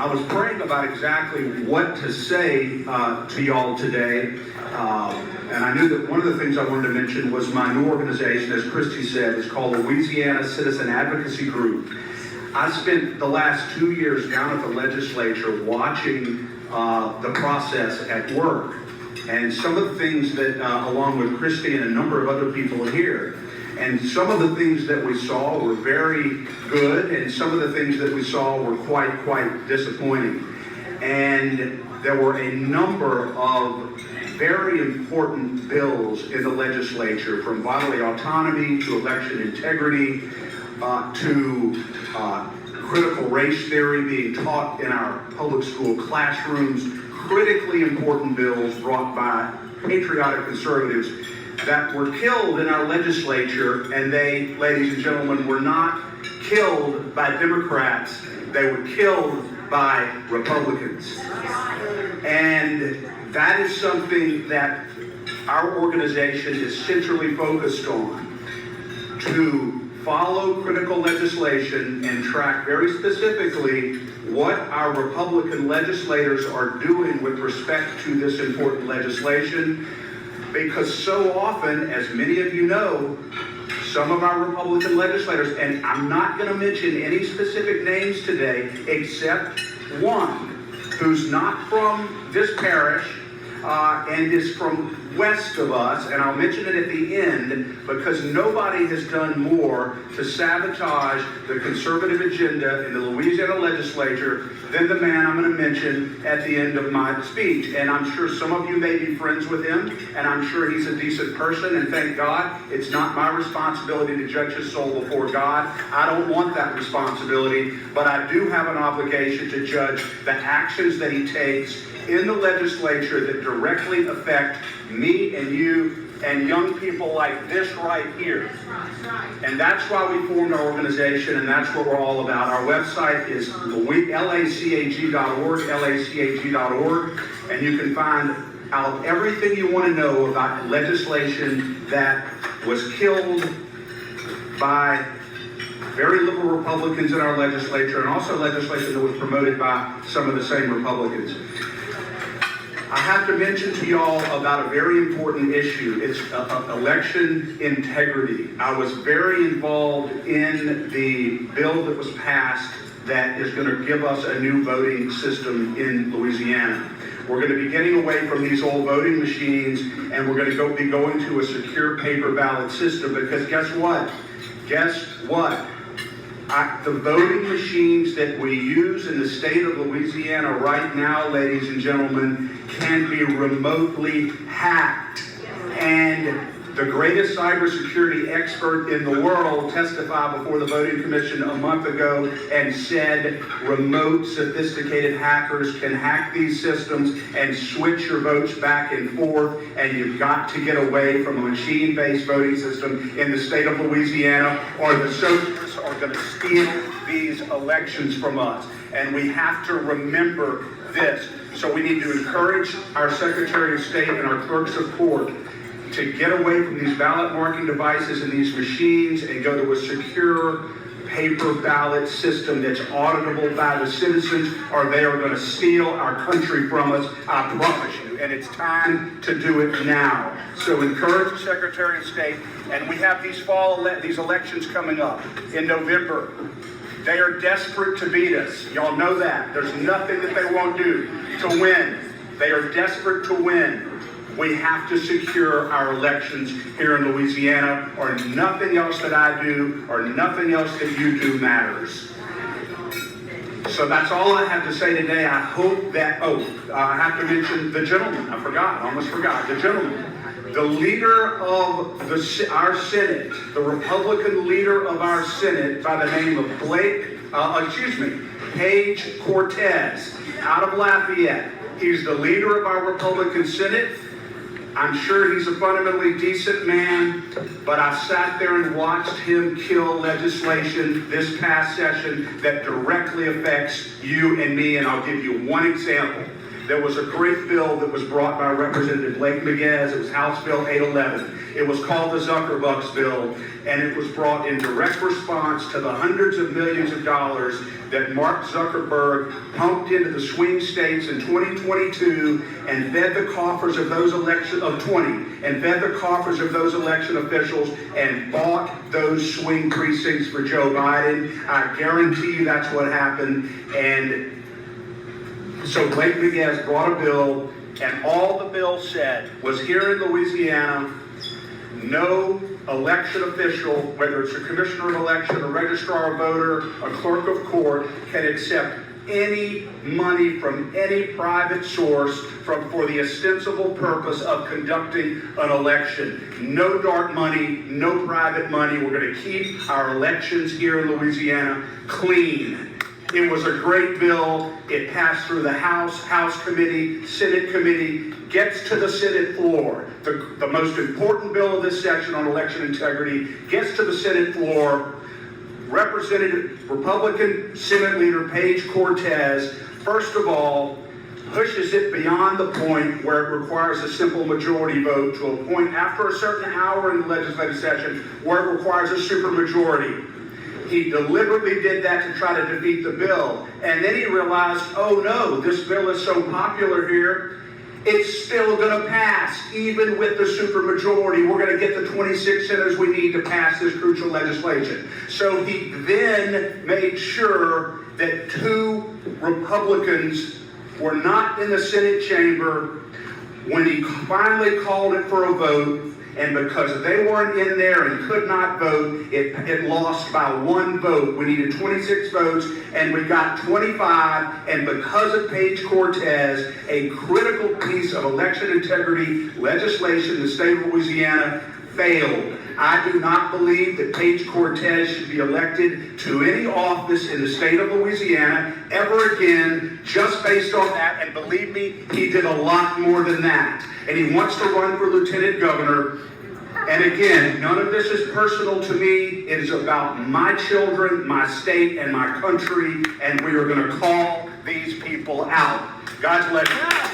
I was praying about exactly what to say to y'all today, and I knew that one of the things I wanted to mention was my new organization, as Christy said, is called Louisiana Citizen Advocacy Group. I spent the last 2 years down at the legislature watching the process at work, and some of the things that, along with Christy and a number of other people here, and some of the things that we saw were very good, and some of the things that we saw were quite disappointing. And there were a number of very important bills in the legislature, from bodily autonomy to election integrity to critical race theory being taught in our public school classrooms, critically important bills brought by patriotic conservatives that were killed in our legislature, and they, ladies and gentlemen, were not killed by Democrats, they were killed by Republicans. And that is something that our organization is centrally focused on, to follow critical legislation and track very specifically what our Republican legislators are doing with respect to this important legislation. Because so often, as many of you know, some of our Republican legislators, and I'm not going to mention any specific names today, except one who's not from this parish and is from west of us, and I'll mention it at the end, because nobody has done more to sabotage the conservative agenda in the Louisiana legislature than the man I'm going to mention at the end of my speech. And I'm sure some of you may be friends with him, and I'm sure he's a decent person, and thank God it's not my responsibility to judge his soul before God. I don't want that responsibility, but I do have an obligation to judge the actions that he takes in the legislature that directly affect me and you and young people like this right here. And that's why we formed our organization, and that's what we're all about. Our website is LACAG.org, LACAG.org, and you can find out everything you want to know about legislation that was killed by very liberal Republicans in our legislature, and also legislation that was promoted by some of the same Republicans. I have to mention to y'all about a very important issue. It's election integrity. I was very involved in the bill that was passed that is going to give us a new voting system in Louisiana. We're going to be getting away from these old voting machines, and we're going to be going to a secure paper ballot system, because guess what? The voting machines that we use in the state of Louisiana right now, ladies and gentlemen, can be remotely hacked. And the greatest cybersecurity expert in the world testified before the voting commission a month ago and said remote sophisticated hackers can hack these systems and switch your votes back and forth, and you've got to get away from a machine-based voting system in the state of Louisiana, or the socialists are going to steal these elections from us. And we have to remember this. So we need to encourage our Secretary of State and our clerks of court to get away from these ballot marking devices and these machines and go to a secure paper ballot system that's auditable by the citizens, or they are going to steal our country from us, I promise you. And it's time to do it now. So encourage the Secretary of State, and we have these these elections coming up in November. They are desperate to beat us. Y'all know that. There's nothing that they won't do to win. They are desperate to win. We have to secure our elections here in Louisiana, or nothing else that I do or nothing else that you do matters. So that's all I have to say today. I hope that, I have to mention the gentleman. I almost forgot. The gentleman, the leader of our Senate, the Republican leader of our Senate by the name of Paige Cortez, out of Lafayette. He's the leader of our Republican Senate. I'm sure he's a fundamentally decent man, but I sat there and watched him kill legislation this past session that directly affects you and me, and I'll give you one example. there was a great bill that was brought by Representative Blake Miguez. It was House Bill 811. It was called the Zuckerbucks bill, and it was brought in direct response to the hundreds of millions of dollars that Mark Zuckerberg pumped into the swing states in 2022 and fed the coffers of those election officials and bought those swing precincts for Joe Biden. I guarantee you that's what happened. And so Blake Miguez brought a bill, and all the bill said was, here in Louisiana, no election official, whether it's a commissioner of election, a registrar of voter, a clerk of court, can accept any money from any private source for the ostensible purpose of conducting an election. No dark money, no private money. We're going to keep our elections here in Louisiana clean. It was a great bill. It passed through the House committee, Senate committee, gets to the Senate floor. The most important bill of this session on election integrity gets to the Senate floor. Republican Senate Leader Paige Cortez, first of all, pushes it beyond the point where it requires a simple majority vote to a point after a certain hour in the legislative session where it requires a supermajority. He deliberately did that to try to defeat the bill. And then he realized, oh no, this bill is so popular here, it's still going to pass, even with the supermajority. We're going to get the 26 senators we need to pass this crucial legislation. So he then made sure that 2 Republicans were not in the Senate chamber when he finally called it for a vote. And because they weren't in there and could not vote, it lost by 1 vote. We needed 26 votes, and we got 25. And because of Paige Cortez, a critical piece of election integrity legislation in the state of Louisiana failed. I do not believe that Paige Cortez should be elected to any office in the state of Louisiana ever again, just based on that. And believe me, he did a lot more than that. And he wants to run for lieutenant governor. And again, none of this is personal to me. It is about my children, my state, and my country. And we are going to call these people out. God bless you.